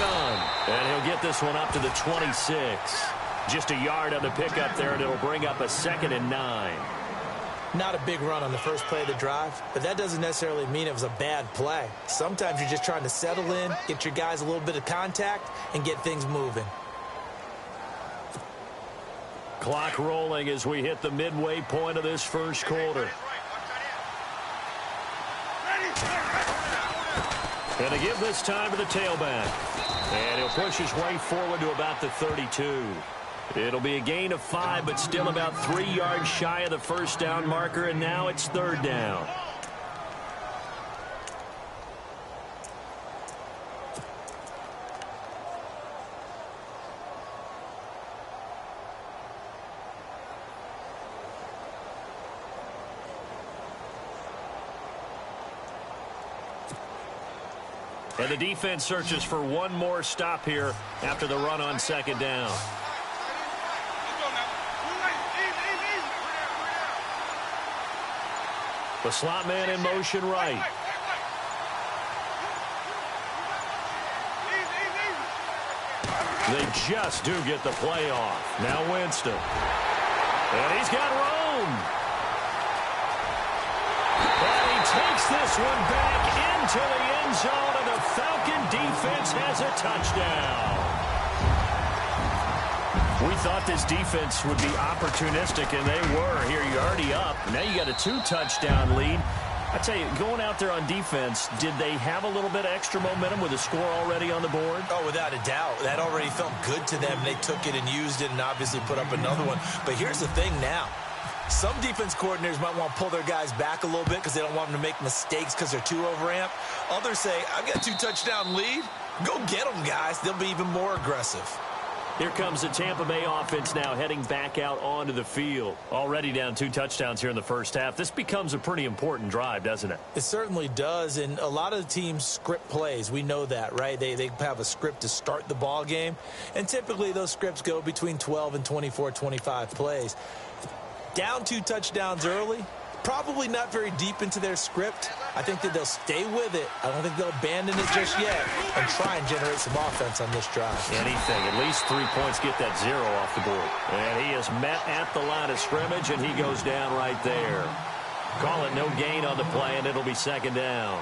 done. And he'll get this one up to the 26. Just a yard on the pickup there, and it'll bring up a 2nd and 9. Not a big run on the first play of the drive, but that doesn't necessarily mean it was a bad play. Sometimes you're just trying to settle in, get your guys a little bit of contact, and get things moving. Clock rolling as we hit the midway point of this first quarter. And to give this time to the tailback. And he'll push his way forward to about the 32. It'll be a gain of 5, but still about 3 yards shy of the first down marker, and now it's 3rd down. And the defense searches for one more stop here after the run on 2nd down. The slot man in motion right. They just do get the play off. Now Winston. And he's got room. And he takes this one back into the end zone, and the Falcon defense has a touchdown. We thought this defense would be opportunistic, and they were. Here, you're already up. Now you got a 2-touchdown lead. I tell you, going out there on defense, did they have a little bit of extra momentum with a score already on the board? Oh, without a doubt. That already felt good to them. They took it and used it and obviously put up another one. But here's the thing now. Some defense coordinators might want to pull their guys back a little bit because they don't want them to make mistakes because they're too overamped. Others say, I've got a 2-touchdown lead. Go get them, guys. They'll be even more aggressive. Here comes the Tampa Bay offense now heading back out onto the field. Already down 2 touchdowns here in the first half. This becomes a pretty important drive, doesn't it? It certainly does, and a lot of the teams script plays. We know that, right? They have a script to start the ball game, and typically those scripts go between 12 and 24, 25 plays. Down 2 touchdowns early, probably not very deep into their script. I think that they'll stay with it. I don't think they'll abandon it just yet and try and generate some offense on this drive. Anything. At least 3 points, get that 0 off the board. And he is met at the line of scrimmage, and he goes down right there. Call it no gain on the play, and it'll be 2nd down.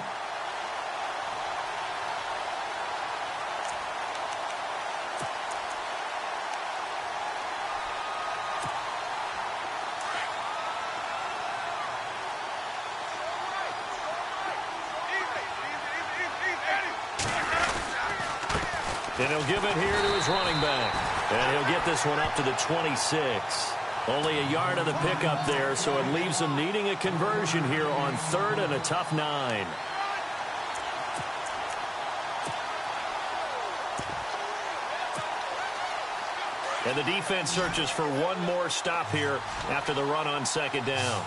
And he'll give it here to his running back. And he'll get this one up to the 26. Only a yard of the pickup there, so it leaves him needing a conversion here on 3rd and a tough 9. And the defense searches for one more stop here after the run on 2nd down.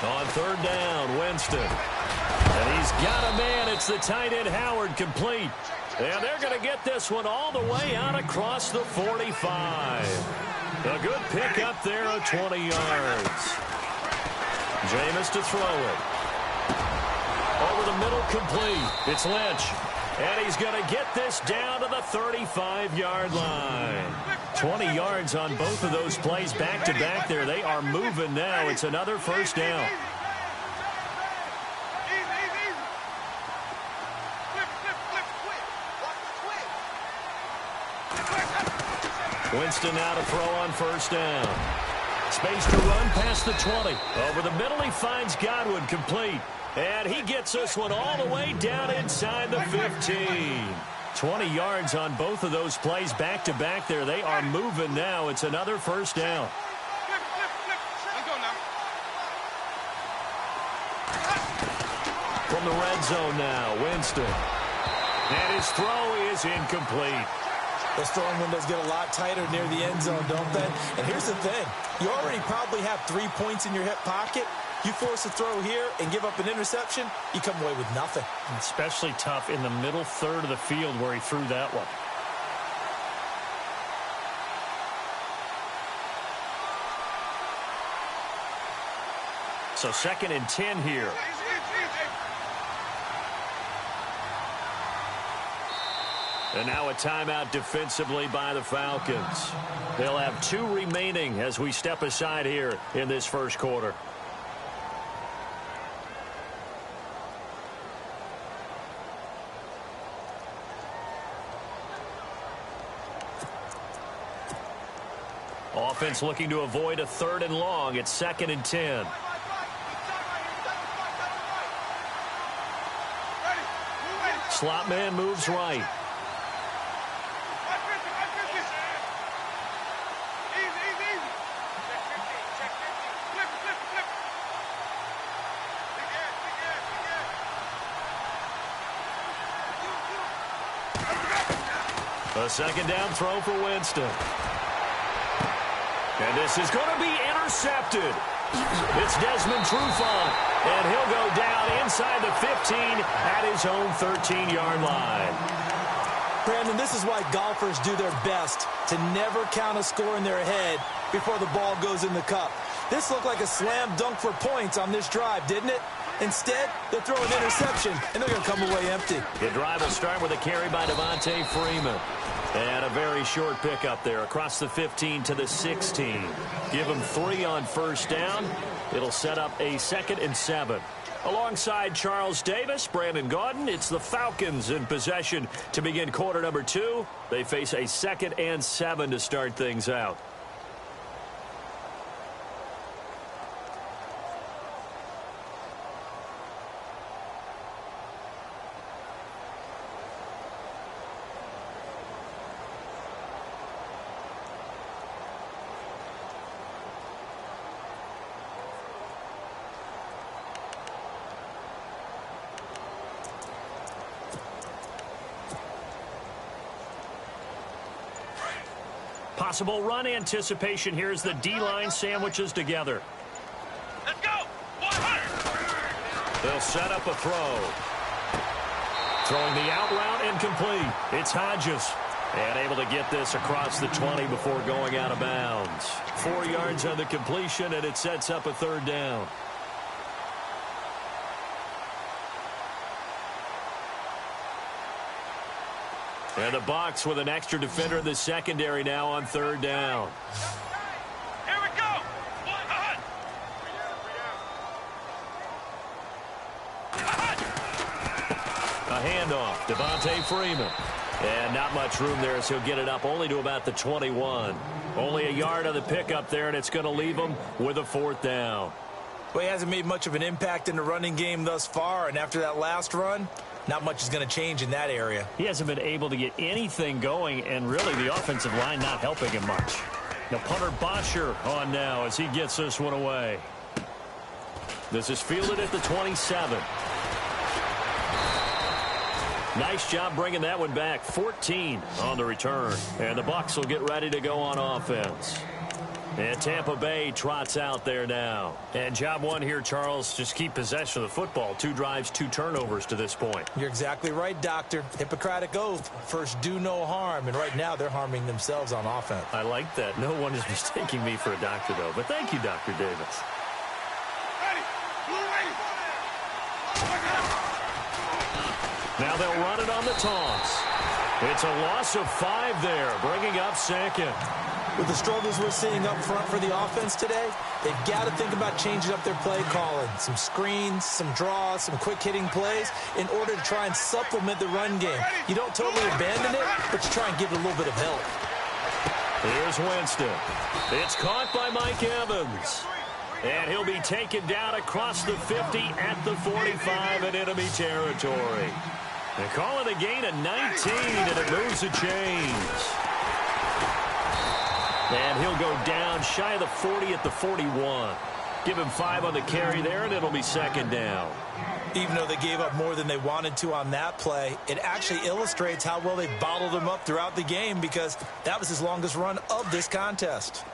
On 3rd down, Winston. And he's got a man. It's the tight end, Howard, complete. And they're going to get this one all the way out across the 45. A good pick up there of 20 yards. Jameis to throw it. Over the middle, complete. It's Lynch. And he's going to get this down to the 35-yard line. 20 yards on both of those plays back-to-back there. They are moving now. It's another first down. Winston now to throw on 1st down. Space to run past the 20. Over the middle, he finds Godwin, complete. And he gets this one all the way down inside the 15. 20 yards on both of those plays back-to-back there. They are moving now. It's another first down. From the red zone now, Winston. And his throw is incomplete. Those throwing windows get a lot tighter near the end zone, don't they? And here's the thing. You already probably have 3 points in your hip pocket. You force a throw here and give up an interception, you come away with nothing. Especially tough in the middle third of the field where he threw that one. So 2nd and 10 here. And now a timeout defensively by the Falcons. They'll have 2 remaining as we step aside here in this first quarter. Offense looking to avoid a 3rd and long. It's 2nd and 10. Slot man moves right. A 2nd down throw for Winston. And this is going to be intercepted. It's Desmond Trufant, and he'll go down inside the 15 at his own 13-yard line. Brandon, this is why golfers do their best to never count a score in their head before the ball goes in the cup. This looked like a slam dunk for points on this drive, didn't it? Instead, they'll throw an interception, and they're going to come away empty. The drive will start with a carry by Devontae Freeman. And a very short pickup there across the 15 to the 16. Give him 3 on 1st down. It'll set up a 2nd and 7. Alongside Charles Davis, Brandon Gaudin, it's the Falcons in possession to begin quarter number 2. They face a 2nd and 7 to start things out. Possible run anticipation here as the D-line sandwiches together. Let's go! They'll set up a throw. Throwing the out route incomplete. It's Hodges. And able to get this across the 20 before going out of bounds. 4 yards on the completion, and it sets up a 3rd down. And the Bucs with an extra defender in the secondary now on 3rd down. Here we go! A handoff, Devontae Freeman. And not much room there as he'll get it up only to about the 21. Only a yard on the pickup there, and it's going to leave him with a 4th down. Well, he hasn't made much of an impact in the running game thus far, and after that last run, not much is going to change in that area. He hasn't been able to get anything going, and really the offensive line not helping him much. Now punter Bosher on now as he gets this one away. This is fielded at the 27. Nice job bringing that one back. 14 on the return. And the Bucs will get ready to go on offense. And Tampa Bay trots out there now. And job 1 here, Charles, just keep possession of the football. 2 drives, 2 turnovers to this point. You're exactly right, Doctor. Hippocratic oath. First, do no harm. And right now, they're harming themselves on offense. I like that. No one is mistaking me for a doctor, though. But thank you, Dr. Davis. Now they'll run it on the toss. It's a loss of 5 there, bringing up 2nd. With the struggles we're seeing up front for the offense today, they've got to think about changing up their play calling. Some screens, some draws, some quick-hitting plays in order to try and supplement the run game. You don't totally abandon it, but you try and give it a little bit of help. Here's Winston. It's caught by Mike Evans. And he'll be taken down across the 50 at the 45 in enemy territory. They call it a gain of 19, and it moves the chains. And he'll go down shy of the 40 at the 41. Give him 5 on the carry there, and it'll be 2nd down. Even though they gave up more than they wanted to on that play, it actually illustrates how well they bottled them up throughout the game because that was his longest run of this contest.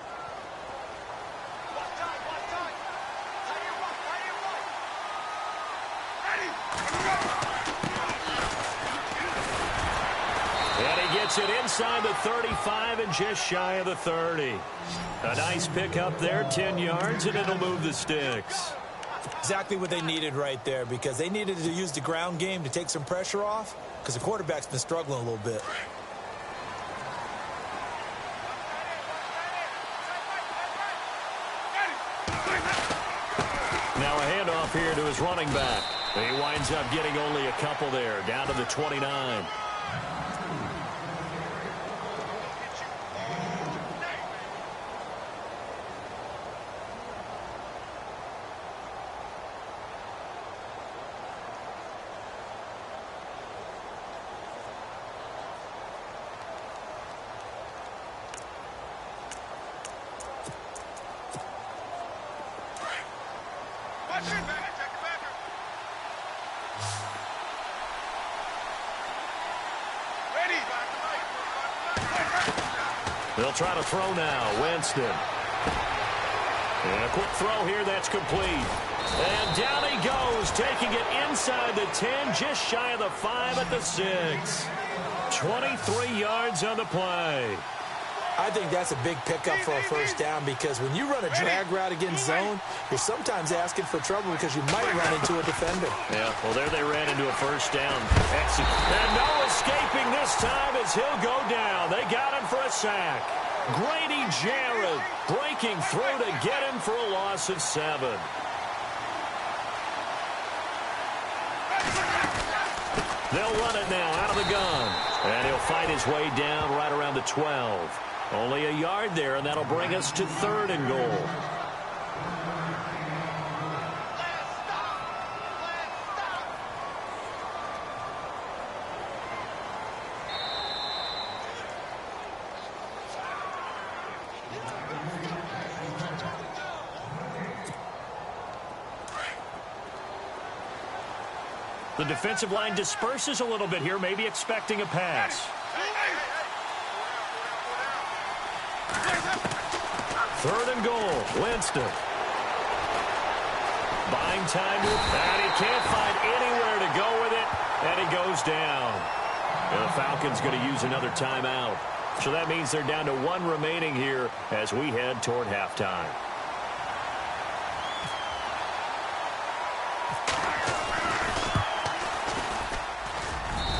Gets it inside the 35 and just shy of the 30. A nice pickup there, 10 yards, and it'll move the sticks. Exactly what they needed right there because they needed to use the ground game to take some pressure off, because the quarterback's been struggling a little bit. Now a handoff here to his running back. He winds up getting only a couple there, down to the 29. They'll try to throw now. Winston. And a quick throw here that's complete. And down he goes, taking it inside the 10, just shy of the 5 at the 6. 23 yards on the play. I think that's a big pickup for a first down, because when you run a drag route against zone, you're sometimes asking for trouble because you might run into a defender. Yeah, well, there they ran into a first down. And no escaping this time as he'll go down. They got him for a sack. Grady Jarrett breaking through to get him for a loss of 7. They'll run it now out of the gun. And he'll fight his way down right around the 12. Only a yard there, and that'll bring us to 3rd and goal. The defensive line disperses a little bit here, maybe expecting a pass. 3rd and goal. Winston. Buying time to, and he can't find anywhere to go with it, and he goes down. And the Falcons going to use another timeout. So that means they're down to 1 remaining here as we head toward halftime.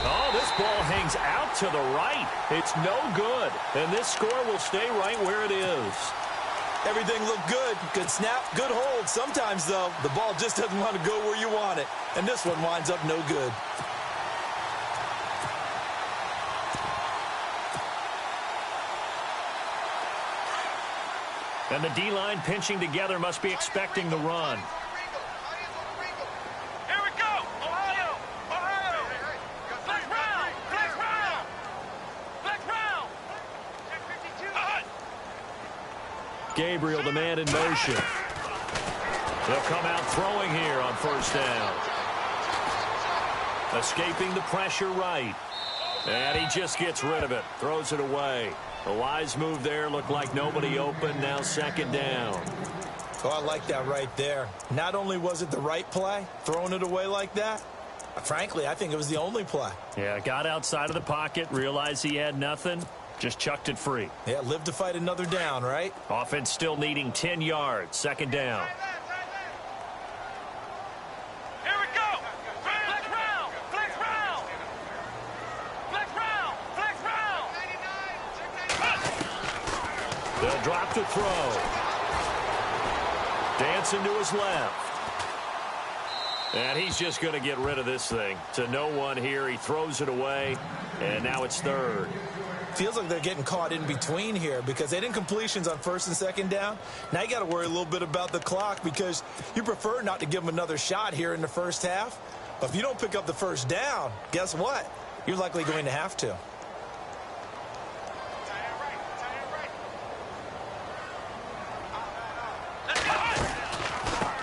Oh, this ball hangs out to the right. It's no good, and this score will stay right where it is. Everything looked good. Good snap, good hold. Sometimes, though, the ball just doesn't want to go where you want it. And this one winds up no good. And the D-line pinching together must be expecting the run. Here we go! Ohio! Ohio! Flex round! Flex round! Flex round! 10-52. Gabriel, the man in motion. They'll come out throwing here on 1st down. Escaping the pressure right. And he just gets rid of it. Throws it away. A wise move there. Looked like nobody open. Now 2nd down. Oh, I like that right there. Not only was it the right play, throwing it away like that, frankly, I think it was the only play. Yeah, got outside of the pocket, realized he had nothing, just chucked it free. Yeah, live to fight another down, right? Offense still needing 10 yards. 2nd down. Here we go! Flex round! Flex round! Flex round! Flex round! They'll drop to throw. Dancing to his left. And he's just going to get rid of this thing. To no one here. He throws it away, and now it's 3rd. Feels like they're getting caught in between here because they didn't completions on 1st and 2nd down. Now you got to worry a little bit about the clock because you prefer not to give them another shot here in the first half. But if you don't pick up the 1st down, guess what? You're likely going to have to.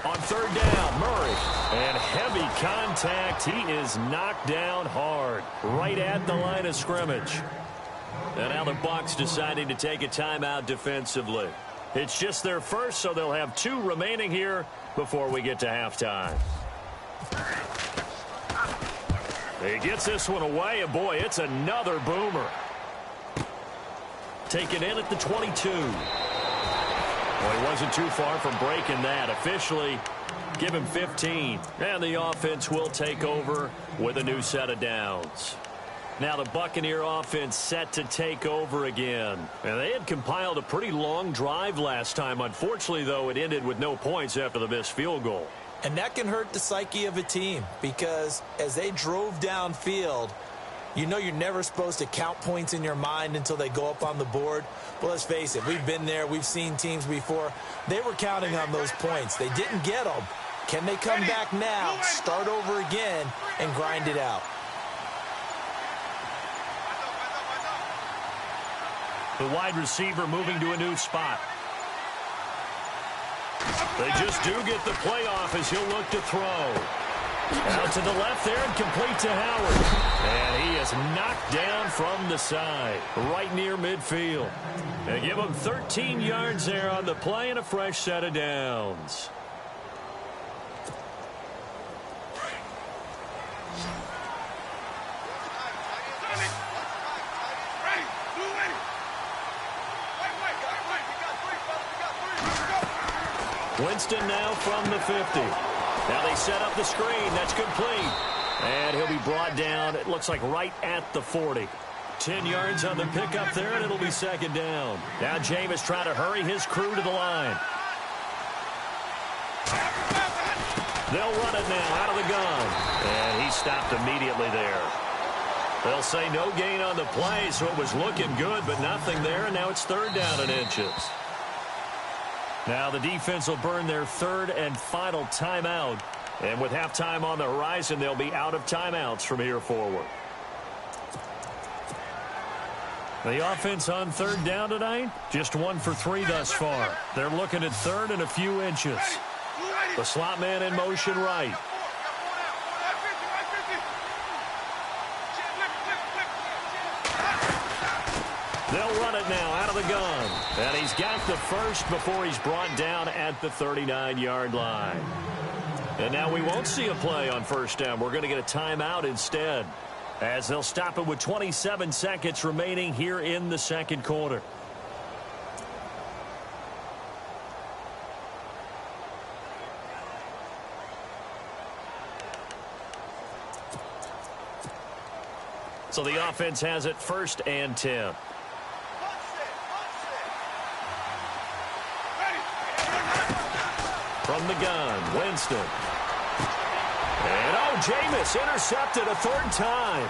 On 3rd down, Murray. And heavy contact. He is knocked down hard right at the line of scrimmage. And now the Bucs deciding to take a timeout defensively. It's just their first, so they'll have 2 remaining here before we get to halftime. He gets this one away, and boy, it's another boomer. Taken in at the 22. Well, he wasn't too far from breaking that. Officially, give him 15. And the offense will take over with a new set of downs. Now the Buccaneer offense set to take over again. And they had compiled a pretty long drive last time. Unfortunately, though, it ended with no points after the missed field goal. And that can hurt the psyche of a team because as they drove downfield, you know you're never supposed to count points in your mind until they go up on the board. But let's face it, we've been there. We've seen teams before. They were counting on those points. They didn't get them. Can they come back now, start over again, and grind it out? The wide receiver moving to a new spot. They just do get the playoff as he'll look to throw. Out to the left there and complete to Howard. And he is knocked down from the side, right near midfield. They give him 13 yards there on the play and a fresh set of downs. Winston now from the 50. Now they set up the screen. That's complete. And he'll be brought down, it looks like right at the 40. 10 yards on the pickup there, and it'll be second down. Now Jameis trying to hurry his crew to the line. They'll run it now out of the gun. And he stopped immediately there. They'll say no gain on the play, so it was looking good, but nothing there, and now it's third down and inches. Now the defense will burn their third and final timeout. And with halftime on the horizon, they'll be out of timeouts from here forward. The offense on third down tonight, just 1 for 3 thus far. They're looking at third and a few inches. The slot man in motion right. They'll run it now out of the gun. And he's got the first before he's brought down at the 39-yard line. And now we won't see a play on first down. We're going to get a timeout instead, as they'll stop it with 27 seconds remaining here in the second quarter. So the offense has it first and 10. From the gun, Winston. And Jameis intercepted a third time.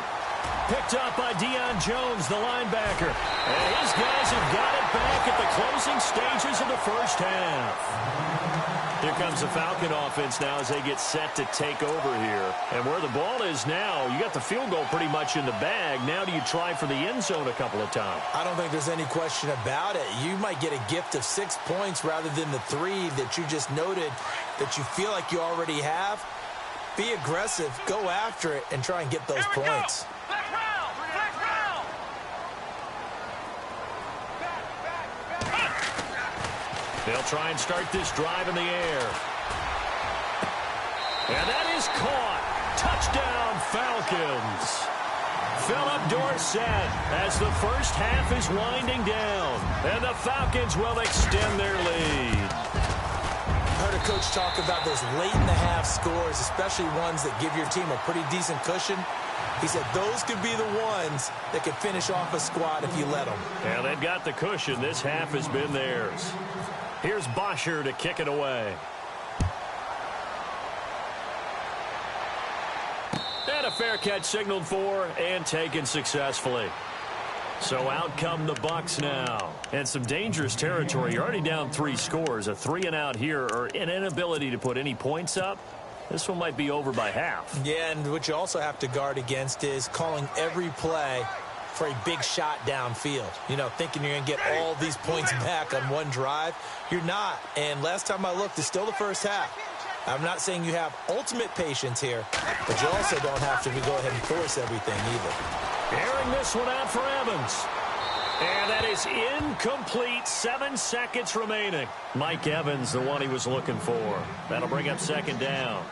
Picked up by Deion Jones, the linebacker. And his guys have got it back at the closing stages of the first half. Here comes the Falcon offense now as they get set to take over here. And where the ball is now, you got the field goal pretty much in the bag. Now do you try for the end zone a couple of times? I don't think there's any question about it. You might get a gift of 6 points rather than the 3 that you just noted that you feel like you already have. Be aggressive, go after it, and try and get those points. They'll try and start this drive in the air. And that is caught. Touchdown, Falcons. Philip Dorsett as the first half is winding down. And the Falcons will extend their lead. I heard a coach talk about those late-in-the-half scores, especially ones that give your team a pretty decent cushion. He said those could be the ones that could finish off a squad if you let them. Yeah, they've got the cushion. This half has been theirs. Here's Bosher to kick it away. And a fair catch signaled for and taken successfully. So out come the Bucs now. And some dangerous territory. You're already down 3 scores. A 3-and-out here or an inability to put any points up. This one might be over by half. Yeah, and what you also have to guard against is calling every play for a big shot downfield. You know, thinking you're going to get all these points back on one drive. You're not. And last time I looked, it's still the first half. I'm not saying you have ultimate patience here, but you also don't have to go ahead and force everything either. Airing this one out for Evans. And that is incomplete. 7 seconds remaining. Mike Evans, the one he was looking for. That'll bring up second down.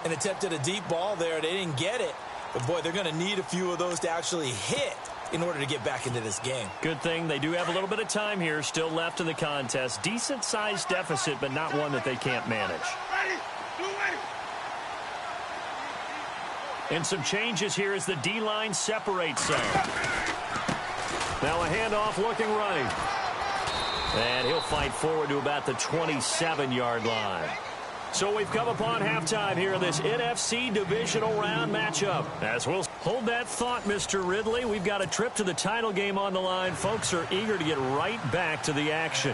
And attempted a deep ball there. They didn't get it. But, boy, they're going to need a few of those to actually hit in order to get back into this game. Good thing they do have a little bit of time here still left in the contest. Decent-sized deficit, but not one that they can't manage. And some changes here as the D-line separates some. Now a handoff looking right. And he'll fight forward to about the 27-yard line. So we've come upon halftime here in this NFC divisional round matchup. As we'll hold that thought, Mr. Ridley. We've got a trip to the title game on the line. Folks are eager to get right back to the action.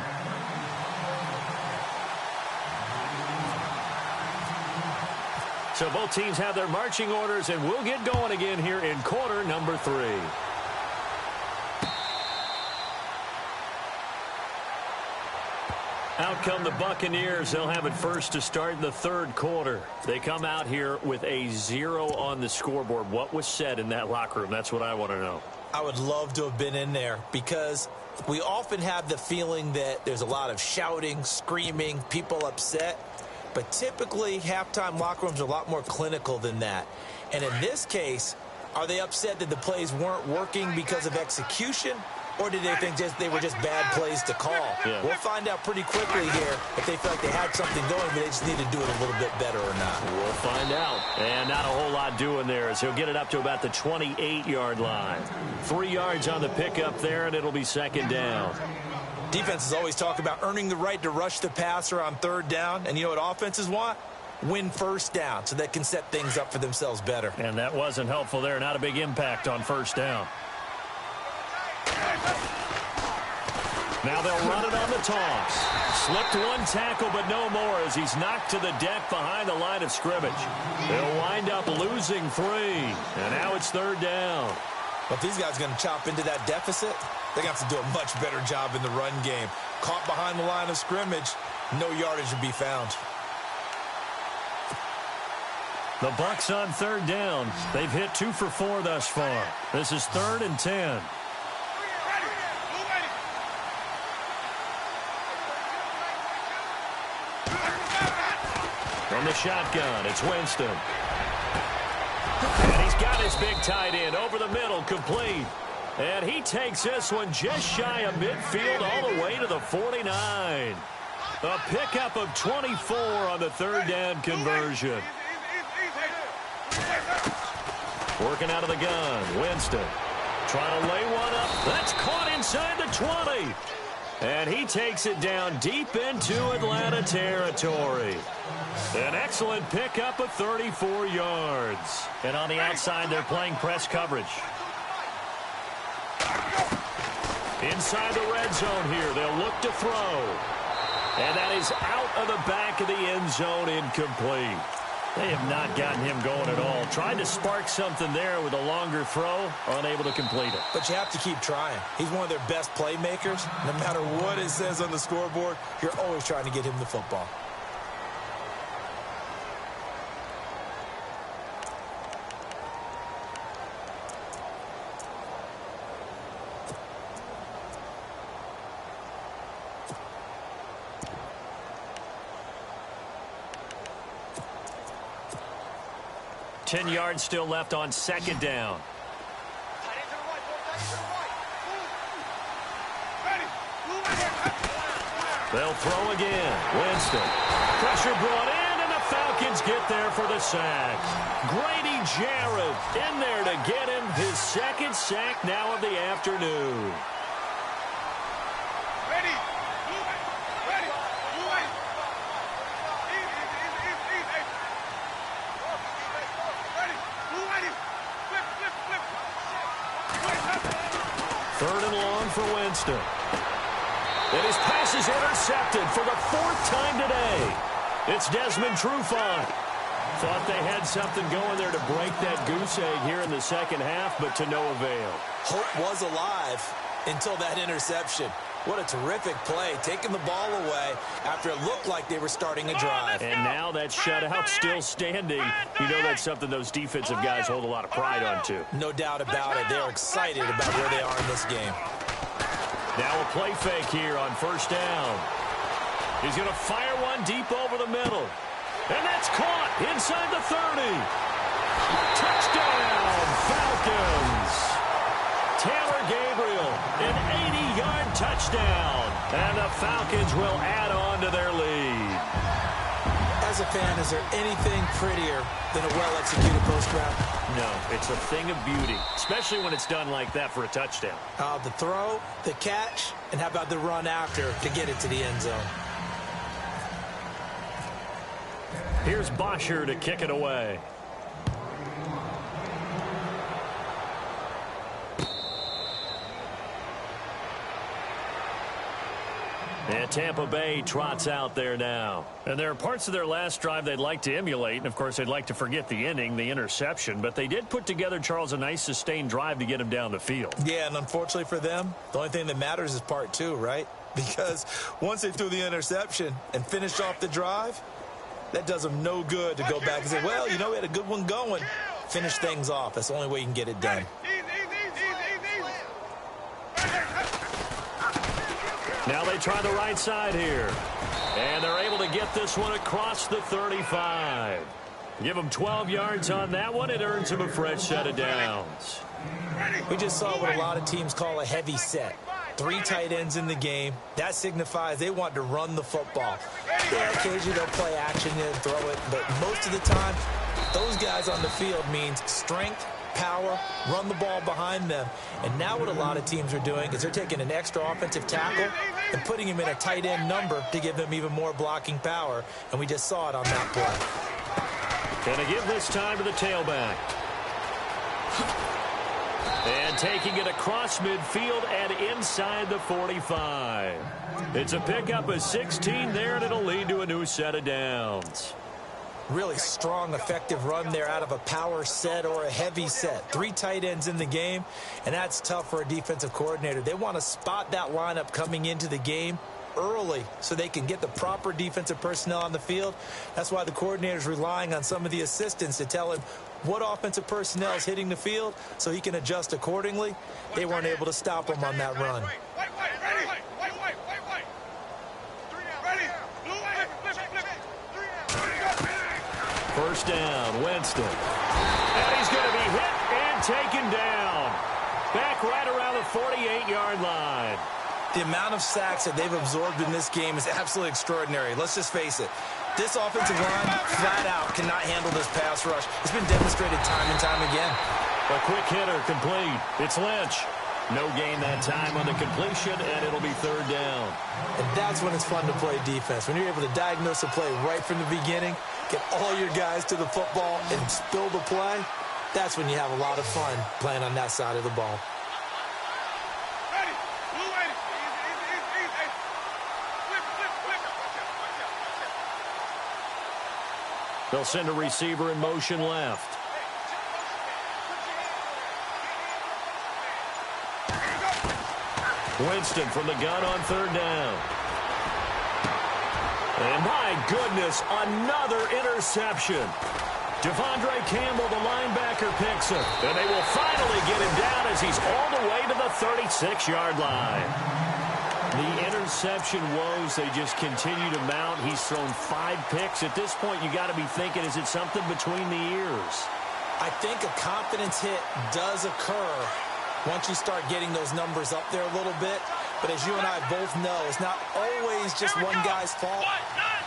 So both teams have their marching orders, and we'll get going again here in quarter number 3. Out come the Buccaneers. They'll have it first to start the third quarter. They come out here with a 0 on the scoreboard. What was said in that locker room? That's what I want to know. I would love to have been in there because we often have the feeling that there's a lot of shouting, screaming, people upset. But typically, halftime locker rooms are a lot more clinical than that. And in this case, are they upset that the plays weren't working because of execution? Or did they think they were just bad plays to call? Yeah. We'll find out pretty quickly here if they feel like they had something going, but they just need to do it a little bit better or not. We'll find out. And not a whole lot doing there as he'll get it up to about the 28-yard line. 3 yards on the pickup there, and it'll be second down. Defenses always talk about earning the right to rush the passer on third down. And you know what offenses want? Win first down so they can set things up for themselves better. And that wasn't helpful there. Not a big impact on first down. Now they'll run it on the toss. Slipped one tackle, but no more as he's knocked to the deck behind the line of scrimmage. They'll wind up losing 3. And now it's third down. But if these guys are going to chop into that deficit, they're going to have to do a much better job in the run game. Caught behind the line of scrimmage, no yardage to be found. The Bucs on third down. They've hit 2 for 4 thus far. This is 3rd and 10. From the shotgun, it's Winston. And he's got his big tight end over the middle, complete. And he takes this one just shy of midfield all the way to the 49. A pickup of 24 on the third down conversion. Working out of the gun, Winston. Trying to lay one up. That's caught inside the 20. And he takes it down deep into Atlanta territory. An excellent pickup of 34 yards. And on the outside, they're playing press coverage. Inside the red zone here, they'll look to throw. And that is out of the back of the end zone, incomplete. They have not gotten him going at all. Tried to spark something there with a longer throw, unable to complete it. But you have to keep trying. He's one of their best playmakers. No matter what it says on the scoreboard, you're always trying to get him the football. Ten yards still left on second down. They'll throw again. Winston. Pressure brought in, and the Falcons get there for the sack. Grady Jarrett in there to get him his second sack now of the afternoon. Third and long for Winston. And his pass is intercepted for the 4th time today. It's Desmond Trufant. Thought they had something going there to break that goose egg here in the second half, but to no avail. Hope was alive until that interception. What a terrific play, taking the ball away after it looked like they were starting a drive. And now that shutout still standing. You know that's something those defensive guys hold a lot of pride on, too. No doubt about it. They're excited about where they are in this game. Now a play fake here on first down. He's going to fire one deep over the middle. And that's caught inside the 30. Touchdown, Falcons. Taylor Gabriel, an 80-yard touchdown. And the Falcons will add on to their lead. As As a fan, is there anything prettier than a well-executed post route? No, it's a thing of beauty, especially when it's done like that for a touchdown. The throw, the catch, and how about the run after to get it to the end zone? Here's Bosher to kick it away. And Tampa Bay trots out there now. And there are parts of their last drive they'd like to emulate. And, of course, they'd like to forget the inning, the interception. But they did put together, Charles, a nice sustained drive to get him down the field. Yeah, and unfortunately for them, the only thing that matters is part two, right? Because once they threw the interception and finished off the drive, that does them no good to go back and say, well, you know, we had a good one going. Finish things off. That's the only way you can get it done. Now they try the right side here. And they're able to get this one across the 35. Give them 12 yards on that one. It earns them a fresh set of downs. We just saw what a lot of teams call a heavy set. 3 tight ends in the game. That signifies they want to run the football. Yeah, occasionally they'll play action and throw it, but most of the time, those guys on the field means strength, power, run the ball behind them. And now what a lot of teams are doing is they're taking an extra offensive tackle and putting him in a tight end number to give them even more blocking power. And we just saw it on that play. Gonna give this time to the tailback. And taking it across midfield and inside the 45. It's a pickup of 16 there, and it'll lead to a new set of downs. Really strong, effective run there out of a power set or a heavy set. 3 tight ends in the game, and that's tough for a defensive coordinator. They want to spot that lineup coming into the game early so they can get the proper defensive personnel on the field. That's why the coordinator is relying on some of the assistants to tell him what offensive personnel is hitting the field so he can adjust accordingly. They weren't able to stop him on that run. First down, Winston. And he's going to be hit and taken down. Back right around the 48-yard line. The amount of sacks that they've absorbed in this game is absolutely extraordinary. Let's just face it. This offensive line, flat out, cannot handle this pass rush. It's been demonstrated time and time again. A quick hitter complete. It's Lynch. No gain that time on the completion, and it'll be third down. And that's when it's fun to play defense. When you're able to diagnose a play right from the beginning, get all your guys to the football and spill the play, that's when you have a lot of fun playing on that side of the ball. They'll send a receiver in motion left. Winston from the gun on third down. And my goodness, another interception. Devondre Campbell, the linebacker, picks him. And they will finally get him down as he's all the way to the 36-yard line. The interception woes, they just continue to mount. He's thrown 5 picks. At this point, you got to be thinking, is it something between the ears? I think a confidence hit does occur once you start getting those numbers up there a little bit. But as you and I both know, it's not always just one guy's fault.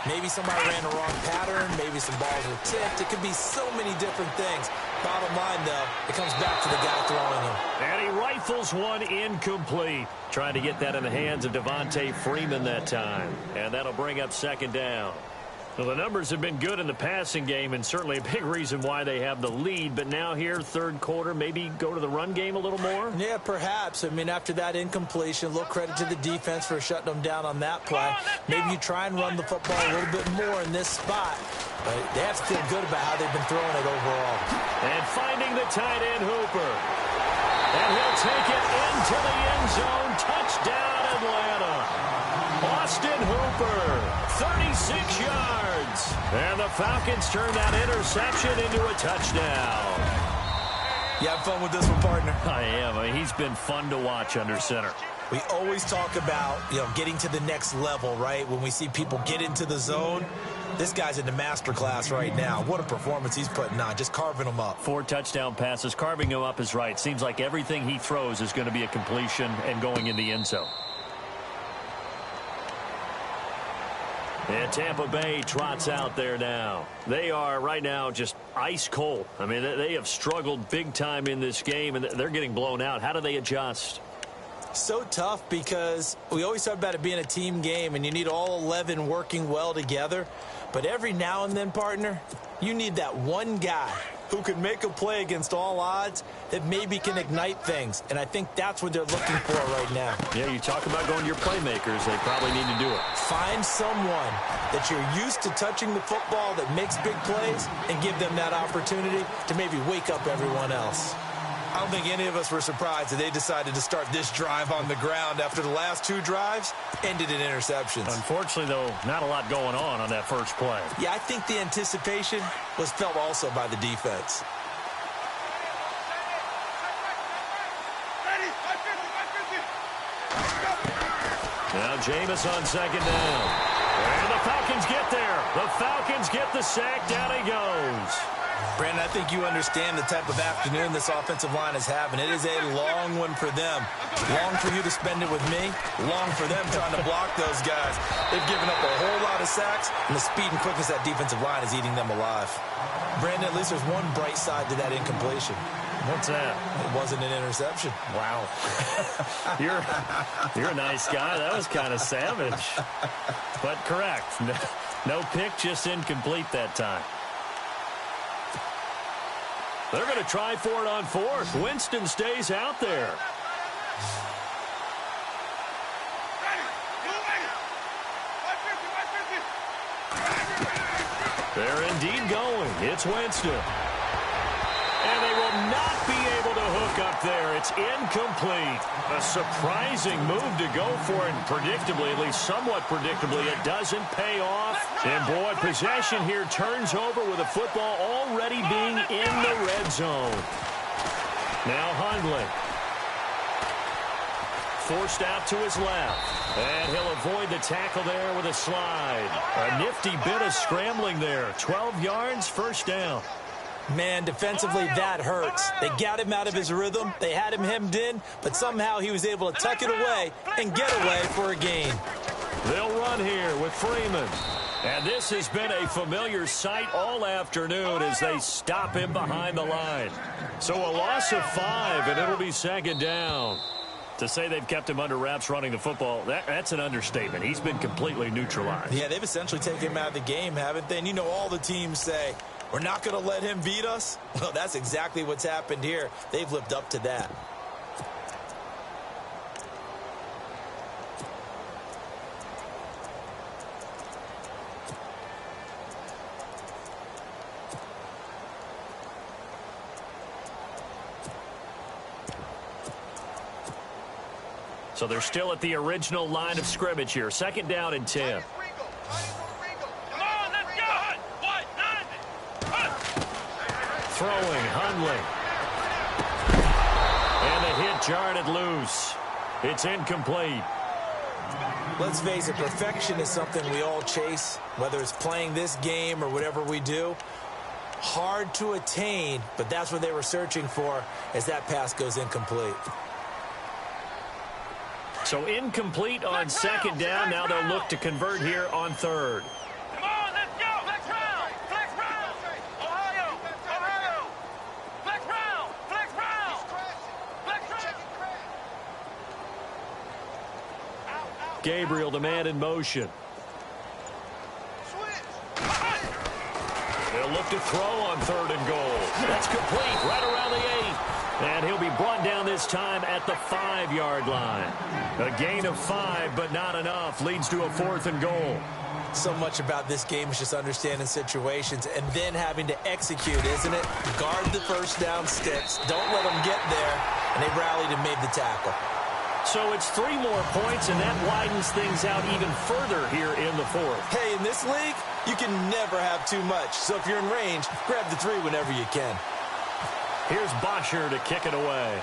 Maybe somebody ran a wrong pattern. Maybe some balls were tipped. It could be so many different things. Bottom line, though, it comes back to the guy throwing them. And he rifles one incomplete. Trying to get that in the hands of Devontae Freeman that time. And that'll bring up second down. Well, the numbers have been good in the passing game, and certainly a big reason why they have the lead. But now here, third quarter, maybe go to the run game a little more? Yeah, perhaps. I mean, after that incompletion, a little credit to the defense for shutting them down on that play. Maybe you try and run the football a little bit more in this spot. But they have to feel good about how they've been throwing it overall. And finding the tight end, Hooper. And he'll take it into the end zone. Touchdown, Atlanta. Austin Hooper, 36 yards. And the Falcons turn that interception into a touchdown. You have fun with this one, partner? I am. I mean, he's been fun to watch under center. We always talk about, getting to the next level, right? When we see people get into the zone, this guy's in the master class right now. What a performance he's putting on, just carving them up. 4 touchdown passes. Carving him up is right. Seems like everything he throws is going to be a completion and going in the end zone. And Tampa Bay trots out there now. They are right now just ice cold. I mean, they have struggled big time in this game, and they're getting blown out. How do they adjust? So tough because we always talk about it being a team game, and you need all 11 working well together. But every now and then, partner, you need that one guy who can make a play against all odds that maybe can ignite things. And I think that's what they're looking for right now. Yeah, you talk about going to your playmakers. They probably need to do it. Find someone that you're used to touching the football that makes big plays and give them that opportunity to maybe wake up everyone else. I don't think any of us were surprised that they decided to start this drive on the ground after the last 2 drives ended in interceptions. Unfortunately, though, not a lot going on that first play. Yeah, I think the anticipation was felt also by the defense. Now Jameis on second down. And the Falcons get there. The Falcons get the sack. Down he goes. Brandon, I think you understand the type of afternoon this offensive line is having. It is a long one for them. Long for you to spend it with me. Long for them trying to block those guys. They've given up a whole lot of sacks, and the speed and quickness of that defensive line is eating them alive. Brandon, at least there's one bright side to that incompletion. What's that? It wasn't an interception. Wow. You're a nice guy. That was kind of savage. But correct. No pick, just incomplete that time. They're going to try for it on 4th. Winston stays out there. They're indeed going. It's Winston. And they will not be able to hook up there. It's incomplete. A surprising move to go for it. And predictably, at least somewhat predictably, it doesn't pay off. And boy, possession here turns over with the football already being in the red zone. Now Hundley. Forced out to his left. And he'll avoid the tackle there with a slide. A nifty bit of scrambling there. 12 yards, first down. Man, defensively, that hurts. They got him out of his rhythm. They had him hemmed in, but somehow he was able to tuck it away and get away for a gain. They'll run here with Freeman. And this has been a familiar sight all afternoon as they stop him behind the line. So a loss of 5, and it'll be second down. To say they've kept him under wraps running the football, that's an understatement. He's been completely neutralized. Yeah, they've essentially taken him out of the game, haven't they? And you know all the teams say, we're not going to let him beat us. Well, that's exactly what's happened here. They've lived up to that. So they're still at the original line of scrimmage here. Second down and 10. Throwing, Hundley. And the hit jarred it loose. It's incomplete. Let's face it, perfection is something we all chase, whether it's playing this game or whatever we do. Hard to attain, but that's what they were searching for as that pass goes incomplete. So incomplete on second down. Now they'll look to convert here on 3rd. Come on, let's go. Flex round. Flex round. Ohio. Ohio. Flex round. Flex round. Flex round. Gabriel, the man in motion. They'll look to throw on 3rd and goal. That's complete right around the 8. And he'll be brought down this time at the 5-yard line. A gain of 5, but not enough. Leads to a 4th and goal. So much about this game is just understanding situations and then having to execute, isn't it? Guard the first down sticks. Don't let them get there. And they rallied and made the tackle. So it's 3 more points, and that widens things out even further here in the 4th. Hey, in this league, you can never have too much. So if you're in range, grab the 3 whenever you can. Here's Bosher to kick it away.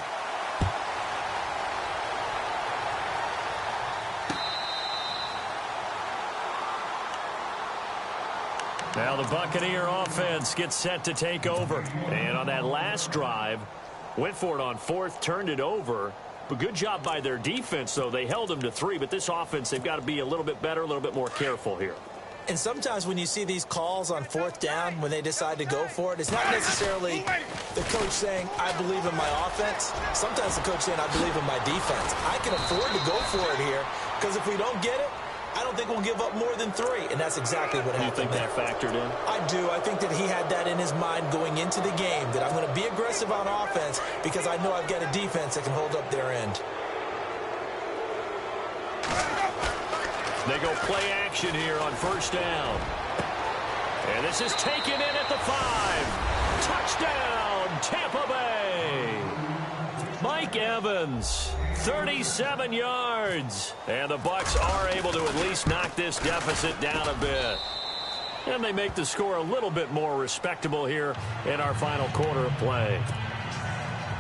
Now the Buccaneer offense gets set to take over. And on that last drive, went for it on 4th, turned it over. But good job by their defense, though. They held them to 3, but this offense, they've got to be a little bit better, a little bit more careful here. And sometimes when you see these calls on fourth down, when they decide to go for it, it's not necessarily the coach saying, I believe in my offense. Sometimes the coach saying, I believe in my defense. I can afford to go for it here because if we don't get it, I don't think we'll give up more than 3, and that's exactly what happened. You think that factored in? I do. I think that he had that in his mind going into the game, that I'm going to be aggressive on offense because I know I've got a defense that can hold up their end. They go play action here on first down. And this is taken in at the 5. Touchdown, Tampa Bay. Mike Evans, 37 yards. And the Bucs are able to at least knock this deficit down a bit. And they make the score a little bit more respectable here in our final quarter of play.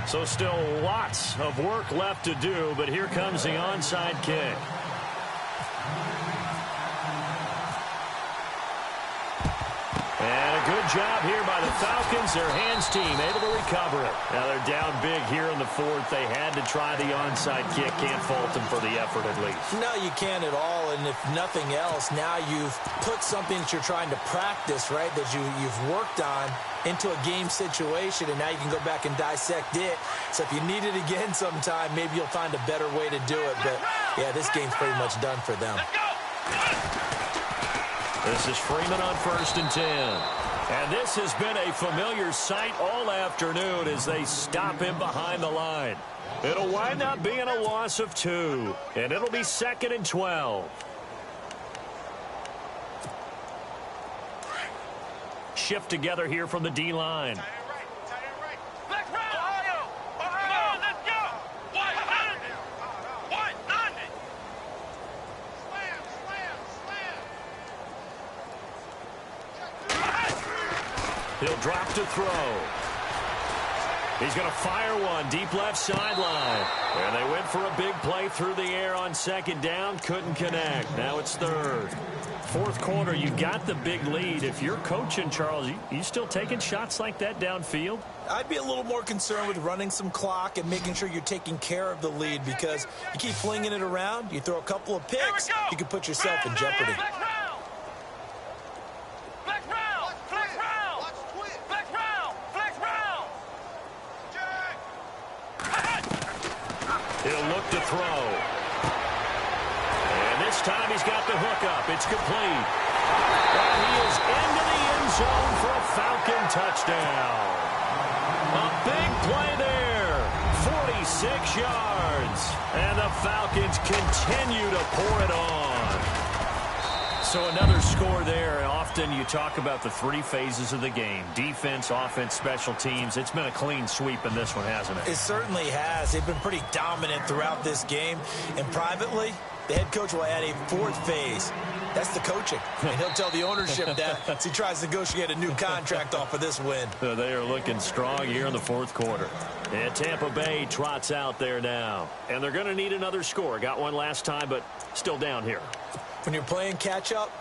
So still lots of work left to do, but here comes the onside kick. And a good job here by the Falcons. Their hands team able to recover it. Now they're down big here in the 4th. They had to try the onside kick. Can't fault them for the effort at least. No, you can't at all. And if nothing else, now you've put something that you're trying to practice, right, that you've worked on into a game situation, and now you can go back and dissect it. So if you need it again sometime, maybe you'll find a better way to do it. But, yeah, this game's pretty much done for them. This is Freeman on 1st and 10. And this has been a familiar sight all afternoon as they stop him behind the line. It'll wind up being a loss of 2. And it'll be 2nd and 12. Shift together here from the D-line. He'll drop to throw. He's going to fire one deep left sideline. And they went for a big play through the air on 2nd down. Couldn't connect. Now it's 3rd. 4th quarter, you got the big lead. If you're coaching, Charles, you still taking shots like that downfield? I'd be a little more concerned with running some clock and making sure you're taking care of the lead because you keep flinging it around, you throw a couple of picks, you can put yourself in jeopardy. He'll look to throw. And this time he's got the hook up. It's complete. And he is into the end zone for a Falcon touchdown. A big play there. 46 yards. And the Falcons continue to pour it on. So another score there. Often you talk about the 3 phases of the game. Defense, offense, special teams. It's been a clean sweep in this one, hasn't it? It certainly has. They've been pretty dominant throughout this game. And privately, the head coach will add a 4th phase. That's the coaching. And he'll tell the ownership that as he tries to negotiate a new contract off of this win. So they are looking strong here in the 4th quarter. And Tampa Bay trots out there now. And they're going to need another score. Got one last time, but still down here. When you're playing catch-up,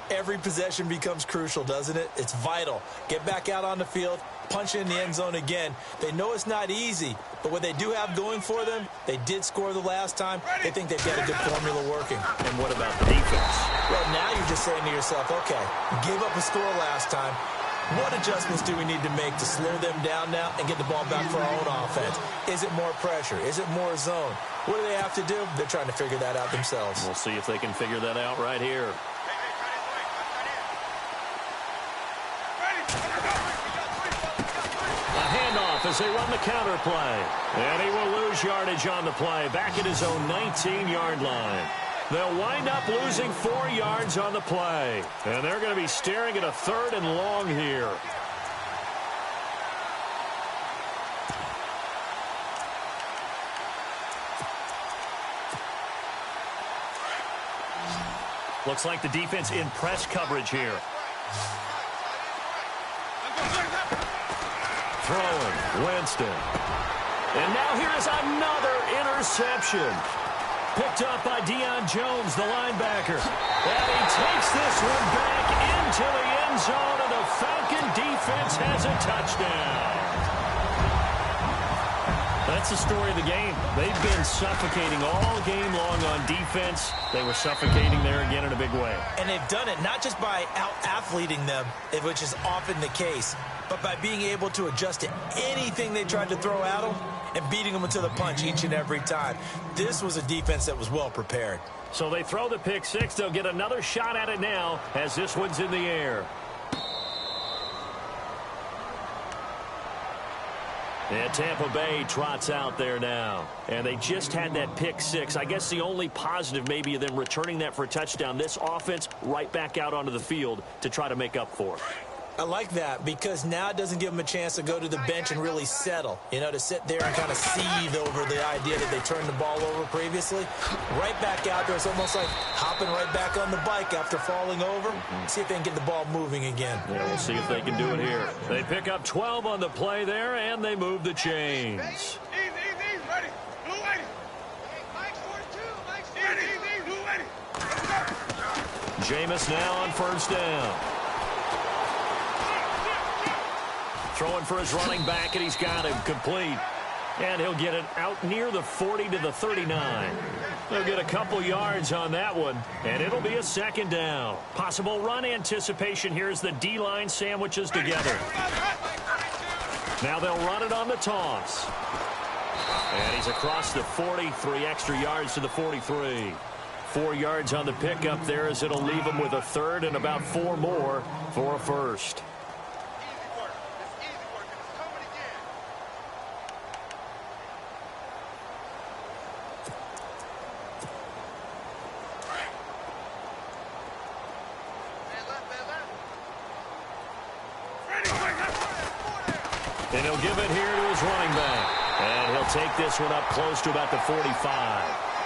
every possession becomes crucial, doesn't it? It's vital. Get back out on the field, punch in the end zone again. They know it's not easy, but what they do have going for them, they did score the last time. They think they've got a good formula working. And what about the defense? Well, now you're just saying to yourself, okay, gave up a score last time. What adjustments do we need to make to slow them down now and get the ball back for our own offense? Is it more pressure? Is it more zone? What do they have to do? They're trying to figure that out themselves. We'll see if they can figure that out right here. A handoff as they run the counter play. And he will lose yardage on the play. Back at his own 19-yard line. They'll wind up losing 4 yards on the play. And they're going to be staring at a 3rd and long here. Looks like the defense in press coverage here. Throwing, Winston. And now here is another interception. Picked up by Deion Jones, the linebacker. And he takes this one back into the end zone, and the Falcon defense has a touchdown. That's the story of the game. They've been suffocating all game long on defense. They were suffocating there again in a big way. And they've done it not just by out-athleting them, which is often the case, but by being able to adjust to anything they tried to throw at them and beating them to the punch each and every time. This was a defense that was well prepared. So they throw the pick six. They'll get another shot at it now as this one's in the air. And Tampa Bay trots out there now. And they just had that pick six. I guess the only positive maybe of them returning that for a touchdown. This offense right back out onto the field to try to make up for it. I like that because now it doesn't give them a chance to go to the bench and really settle, to sit there and kind of seethe over the idea that they turned the ball over previously. Right back out there. It's almost like hopping right back on the bike after falling over. See if they can get the ball moving again. Yeah, we'll see if they can do it here. They pick up 12 on the play there, and they move the chains. Easy, ready. Blue ready. Mike's 42. Mike's ready. Blue ready. Jameis now on first down. Throwing for his running back, and he's got him complete. And he'll get it out near the 40 to the 39. They'll get a couple yards on that one, and it'll be a second down. Possible run anticipation here as the D-line sandwiches together. Now they'll run it on the toss. And he's across the 40, 3 extra yards to the 43. 4 yards on the pickup there as it'll leave him with a third and about 4 more for a first. And he'll give it here to his running back. And he'll take this one up close to about the 45.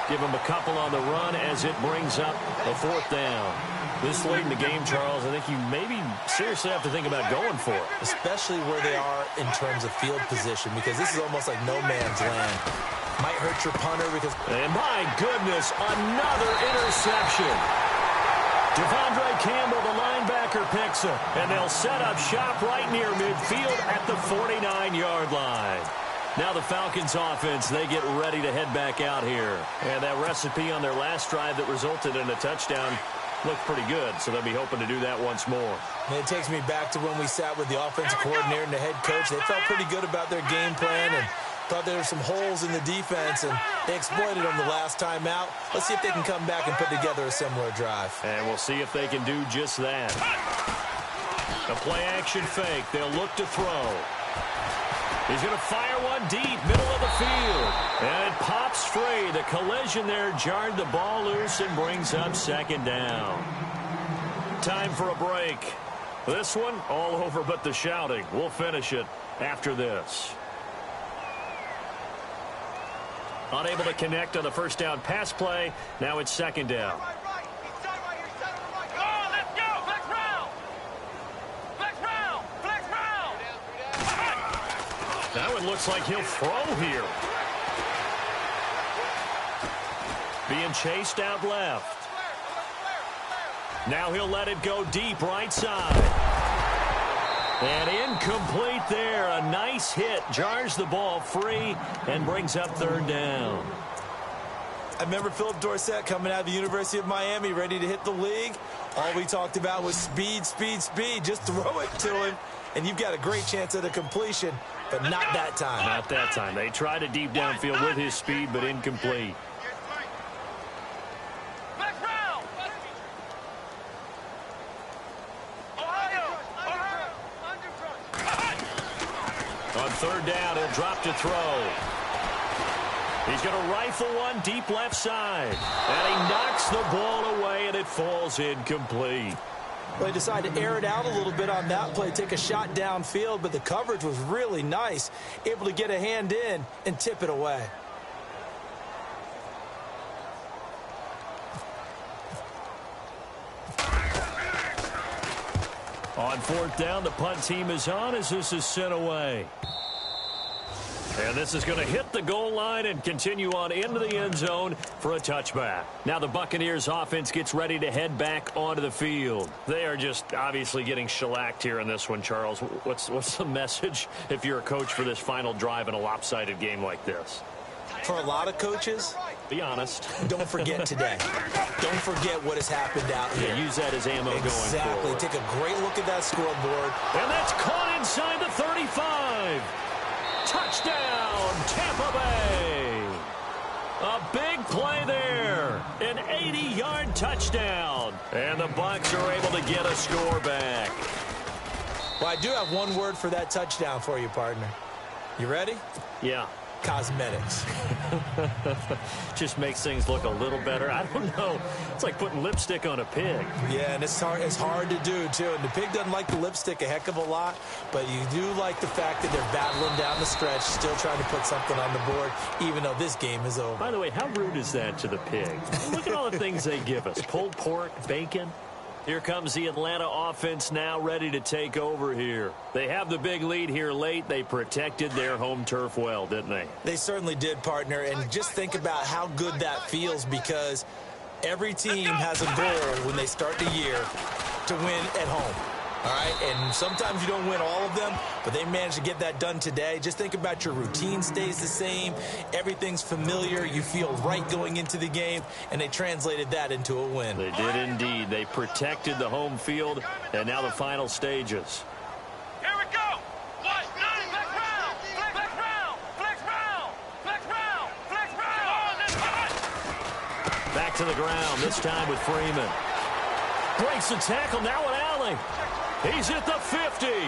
Give him a couple on the run as it brings up a fourth down. This late in the game, Charles, I think you maybe seriously have to think about going for it. Especially where they are in terms of field position, because this is almost like no man's land. Might hurt your punter because... And my goodness, another interception. Devondre Campbell, the linebacker, picks him. And they'll set up shop right near midfield at the 49-yard line. Now the Falcons offense, they get ready to head back out here. And that recipe on their last drive that resulted in a touchdown looked pretty good, so they'll be hoping to do that once more. And it takes me back to when we sat with the offensive coordinator and the head coach. They felt pretty good about their game plan and thought there were some holes in the defense, and they exploited them the last time out. Let's see if they can come back and put together a similar drive. And we'll see if they can do just that. A play-action fake. They'll look to throw. He's going to fire one deep, middle of the field. And it pops free. The collision there jarred the ball loose and brings up second down. Time for a break. This one, all over but the shouting. We'll finish it after this. Unable to connect on the first down pass play. Now it's second down. That one looks like he'll throw here. Being chased out left. Now he'll let it go deep right side. And incomplete there. A nice hit. Jars the ball free and brings up third down. I remember Philip Dorsett coming out of the University of Miami ready to hit the league. All we talked about was speed, speed, speed. Just throw it to him, and you've got a great chance at a completion, but not that time. Not that time. They tried a deep downfield with his speed, but incomplete. On third down, he'll drop to throw. He's going to rifle one deep left side. And he knocks the ball away, and it falls incomplete. Well, they decided to air it out a little bit on that play, take a shot downfield, but the coverage was really nice, able to get a hand in and tip it away. On fourth down, the punt team is on as this is sent away. And this is going to hit the goal line and continue on into the end zone for a touchback. Now the Buccaneers offense gets ready to head back onto the field. They are just obviously getting shellacked here in this one, Charles. What's the message if you're a coach for this final drive in a lopsided game like this? For a lot of coaches, be honest. Don't forget today. Don't forget what has happened out here. Yeah, use that as ammo going forward. Exactly. Take a great look at that scoreboard. And that's caught inside the 35. Touchdown, Tampa Bay. A big play there. An 80-yard touchdown. And the Bucs are able to get a score back. Well, I do have one word for that touchdown for you, partner. You ready? Yeah. Cosmetics. Just makes things look a little better. I don't know. It's like putting lipstick on a pig. Yeah, and it's hard to do, too. And the pig doesn't like the lipstick a heck of a lot, but you do like the fact that they're battling down the stretch, still trying to put something on the board, even though this game is over. By the way, how rude is that to the pig? Look at all the things they give us. Pulled pork, bacon. Here comes the Atlanta offense now ready to take over here. They have the big lead here late. They protected their home turf well, didn't they? They certainly did, partner. And just think about how good that feels, because every team has a goal when they start the year to win at home. All right, and sometimes you don't win all of them, but they managed to get that done today. Just think about your routine stays the same. Everything's familiar. You feel right going into the game, and they translated that into a win. They did indeed. They protected the home field, and now the final stages. Here we go. Flex round. Flex round. Flex round. Flex round. Flex round. Let's hot. Back to the ground, this time with Freeman. Breaks the tackle, now with Allen. He's at the 50, 30,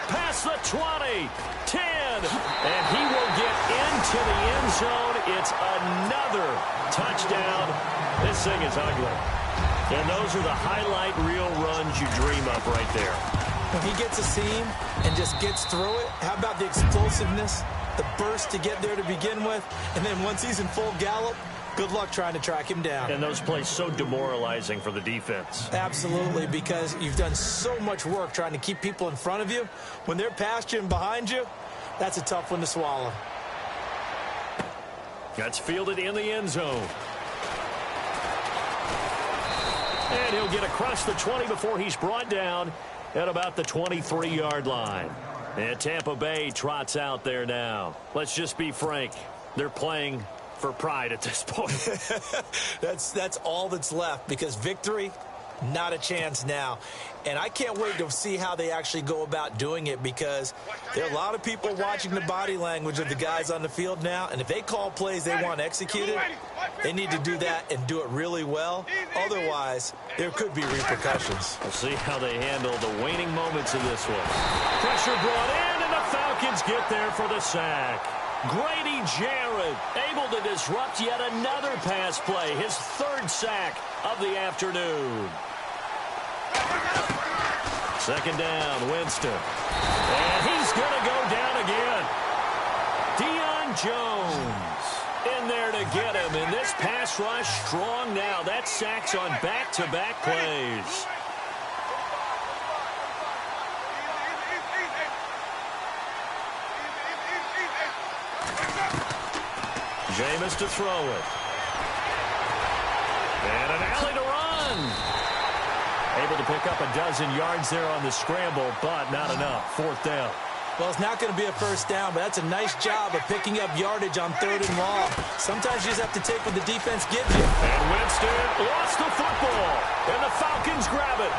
past the 20, 10, and he will get into the end zone. It's another touchdown. This thing is ugly. And those are the highlight reel runs you dream of right there. When he gets a seam and just gets through it, how about the explosiveness, the burst to get there to begin with, and then once he's in full gallop, good luck trying to track him down. And those plays so demoralizing for the defense. Absolutely, because you've done so much work trying to keep people in front of you. When they're past you and behind you, that's a tough one to swallow. That's fielded in the end zone. And he'll get across the 20 before he's brought down at about the 23-yard line. And Tampa Bay trots out there now. Let's just be frank. They're playing for pride at this point. That's all that's left, because victory, not a chance now. And I can't wait to see how they actually go about doing it, because there are a lot of people watching the body language of the guys on the field now, and if they call plays they want executed, they need to do that and do it really well. Otherwise, there could be repercussions. We'll see how they handle the waning moments of this one. Pressure brought in, and the Falcons get there for the sack. Grady Jarrett able to disrupt yet another pass play, his third sack of the afternoon. Second down, Winston. And he's going to go down again. Deion Jones in there to get him. And this pass rush strong now. That sacks on back-to-back plays. Jameis to throw it. And an alley to run. Able to pick up a dozen yards there on the scramble, but not enough. Fourth down. Well, it's not going to be a first down, but that's a nice job of picking up yardage on 3rd and long. Sometimes you just have to take what the defense gives you. And Winston lost the football, and the Falcons grab it.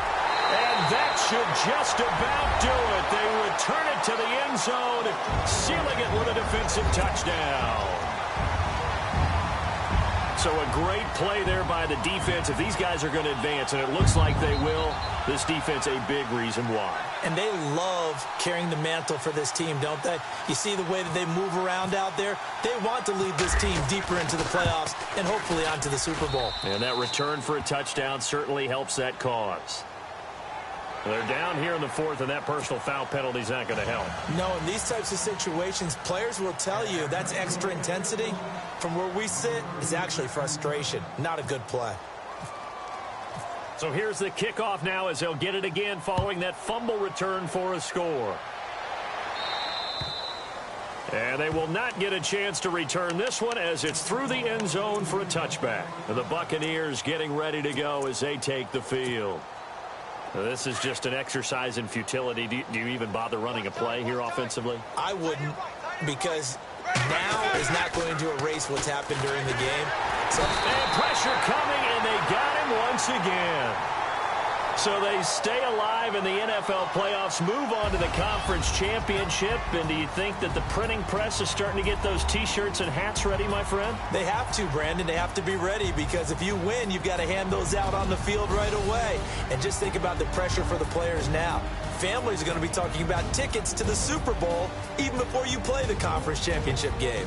And that should just about do it. They return it to the end zone, sealing it with a defensive touchdown. So a great play there by the defense. If these guys are going to advance, and it looks like they will, this defense a big reason why. And they love carrying the mantle for this team, don't they? You see the way that they move around out there? They want to lead this team deeper into the playoffs and hopefully onto the Super Bowl. And that return for a touchdown certainly helps that cause. They're down here in the 4th, and that personal foul penalty is not going to help. No, in these types of situations, players will tell you that's extra intensity. From where we sit, it's actually frustration. Not a good play. So here's the kickoff now as they'll get it again following that fumble return for a score. And they will not get a chance to return this one as it's through the end zone for a touchback. And the Buccaneers getting ready to go as they take the field. This is just an exercise in futility. Do you even bother running a play here offensively? I wouldn't, because now is not going to erase what's happened during the game. And pressure coming, and they got him once again. So they stay alive in the NFL playoffs, move on to the conference championship. And do you think that the printing press is starting to get those T-shirts and hats ready, my friend? They have to, Brandon. They have to be ready, because if you win, you've got to hand those out on the field right away. And just think about the pressure for the players now. Families are going to be talking about tickets to the Super Bowl even before you play the conference championship game.